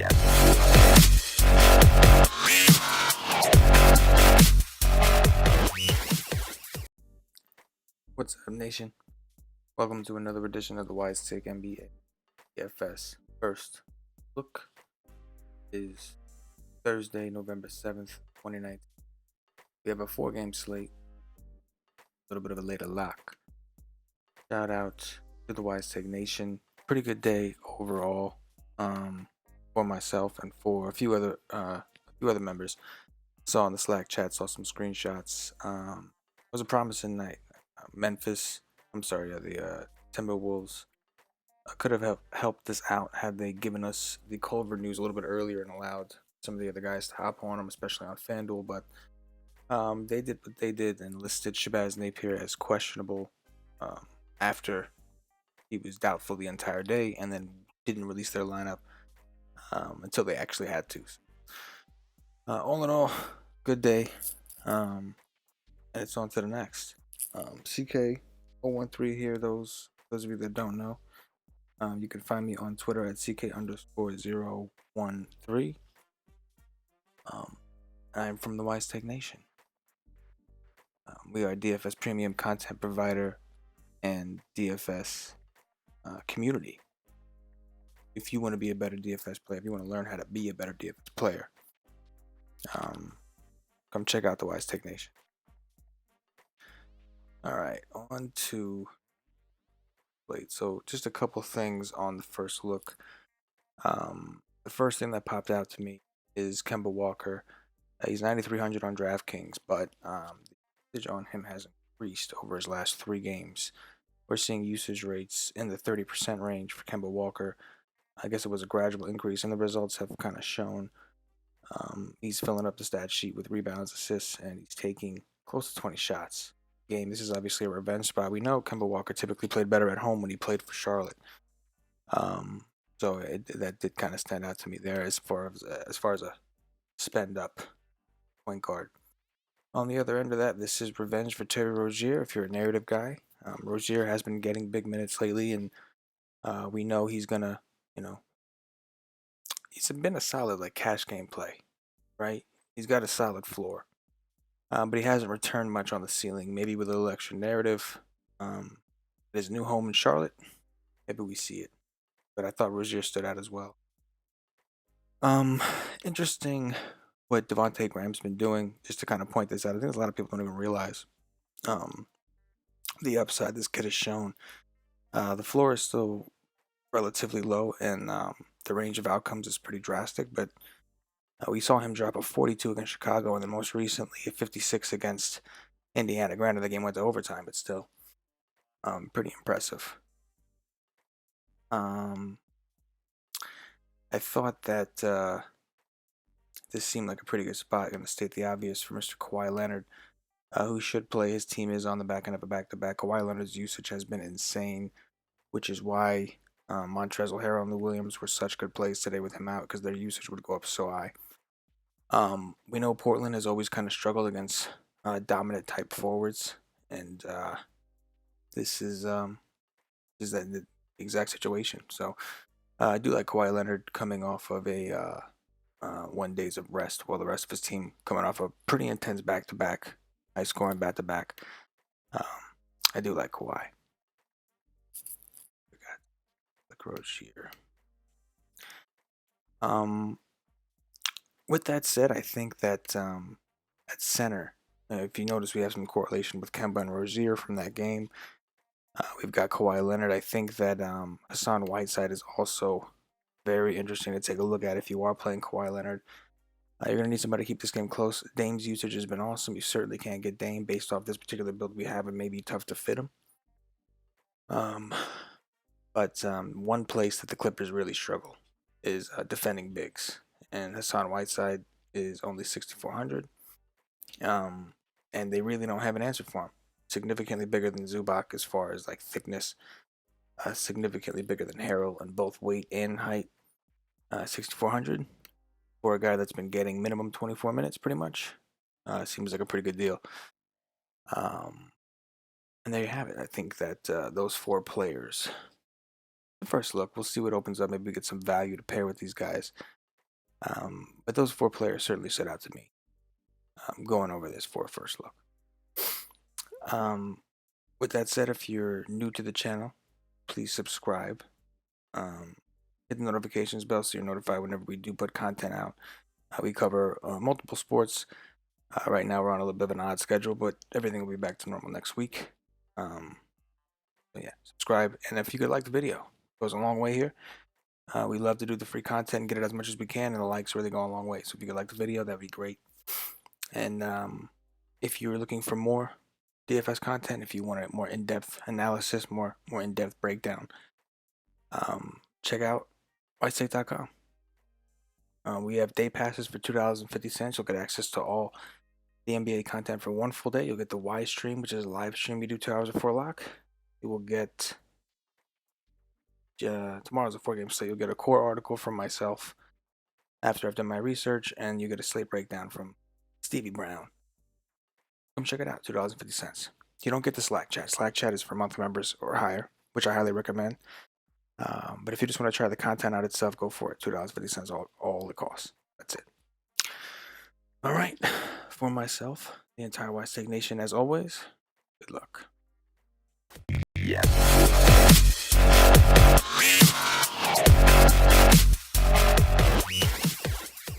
Yeah. What's up, nation? Welcome to another edition of the Wise Take NBA DFS. First look is Thursday, November 7th, 2019. We have a 4-game slate, a little bit of a later lock. Shout out to the Wise Take Nation. Pretty good day overall for myself and for a few other members. Saw in the Slack chat, saw some screenshots. It was a promising night. The Timberwolves could have helped this out had they given us the Culver news a little bit earlier and allowed some of the other guys to hop on them, especially on FanDuel. But they did what they did and listed Shabazz Napier as questionable after he was doubtful the entire day, and then didn't release their lineup until they actually had to. All in all, good day, and it's on to the next. CK013 here. Those of you that don't know. You can find me on Twitter at CK_013. I'm from the Wise Tech Nation. We are a DFS premium content provider and DFS community. If you want to be a better DFS player, if you want to learn how to be a better DFS player, come check out the Wise Tech Nation. All right, on to slate. So just a couple things on the first look. The first thing that popped out to me is Kemba Walker. He's 9,300 on DraftKings, but the usage on him has increased over his last 3 games. We're seeing usage rates in the 30% range for Kemba Walker. I guess it was a gradual increase, and the results have kind of shown. He's filling up the stat sheet with rebounds, assists, and he's taking close to 20 shots a game. This is obviously a revenge spot. We know Kemba Walker typically played better at home when he played for Charlotte. So that did kind of stand out to me there as far as a spend up point guard. On the other end of that, this is revenge for Terry Rozier. If you're a narrative guy, Rozier has been getting big minutes lately, and we know he's gonna, he's been a solid cash game play, right? He's got a solid floor, but he hasn't returned much on the ceiling. Maybe with a little extra narrative, his new home in Charlotte, maybe we see it. But I thought Rozier stood out as well. Interesting what Devante Graham's been doing. Just to kind of point this out, I think a lot of people don't even realize the upside this kid has shown. The floor is still relatively low, and the range of outcomes is pretty drastic. But we saw him drop a 42 against Chicago, and then most recently a 56 against Indiana. Granted, the game went to overtime, but still, pretty impressive. I thought that this seemed like a pretty good spot. Going to state the obvious for Mr. Kawhi Leonard, who should play. His team is on the back end of a back-to-back. Kawhi Leonard's usage has been insane, which is why Montrezl Harrell and Lou Williams were such good plays today with him out, because their usage would go up so high. We know Portland has always kind of struggled against dominant type forwards, and this is the exact situation. So I do like Kawhi Leonard coming off of a 1 days of rest, while the rest of his team coming off a pretty intense back-to-back, high-scoring back-to-back. I do like Kawhi. We got the Rozier. With that said, I think that at center, if you notice, we have some correlation with Kemba and Rozier from that game. We've got Kawhi Leonard. I think that Hassan Whiteside is also very interesting to take a look at if you are playing Kawhi Leonard. You're going to need somebody to keep this game close. Dame's usage has been awesome. You certainly can't get Dame based off this particular build we have. It may be tough to fit him. But one place that the Clippers really struggle is defending bigs. And Hassan Whiteside is only 6,400. And they really don't have an answer for him. Significantly bigger than Zubac as far as thickness. Significantly bigger than Harrell in both weight and height. 6,400 for a guy that's been getting minimum 24 minutes pretty much. Seems like a pretty good deal. And there you have it. I think that those 4 players, the first look, we'll see what opens up. Maybe we get some value to pair with these guys. But those 4 players certainly stood out to me going over this for a first look. With that said, if you're new to the channel, please subscribe. Hit the notifications bell so you're notified whenever we do put content out. We cover multiple sports. Right now we're on a little bit of an odd schedule, but everything will be back to normal next week. So yeah, subscribe, and if you could like the video, it goes a long way here. We love to do the free content and get it as much as we can, and the likes really go a long way. So if you could like the video, that'd be great. And if you're looking for more DFS content, if you want a more in-depth analysis, more in-depth breakdown, check out whitestate.com. We have day passes for $2.50. You'll get access to all the NBA content for one full day. You'll get the Y stream, which is a live stream we do 2 hours before lock. You will get tomorrow's a 4-game slate. You'll get a core article from myself after I've done my research, and you get a slate breakdown from Stevie Brown. Come check it out. $2.50. You don't get the Slack chat. Slack chat is for monthly members or higher, which I highly recommend. But if you just want to try the content out itself, go for it. $2.50 all it costs. That's it. All right. For myself, the entire White Steak Nation, as always, good luck. Yeah.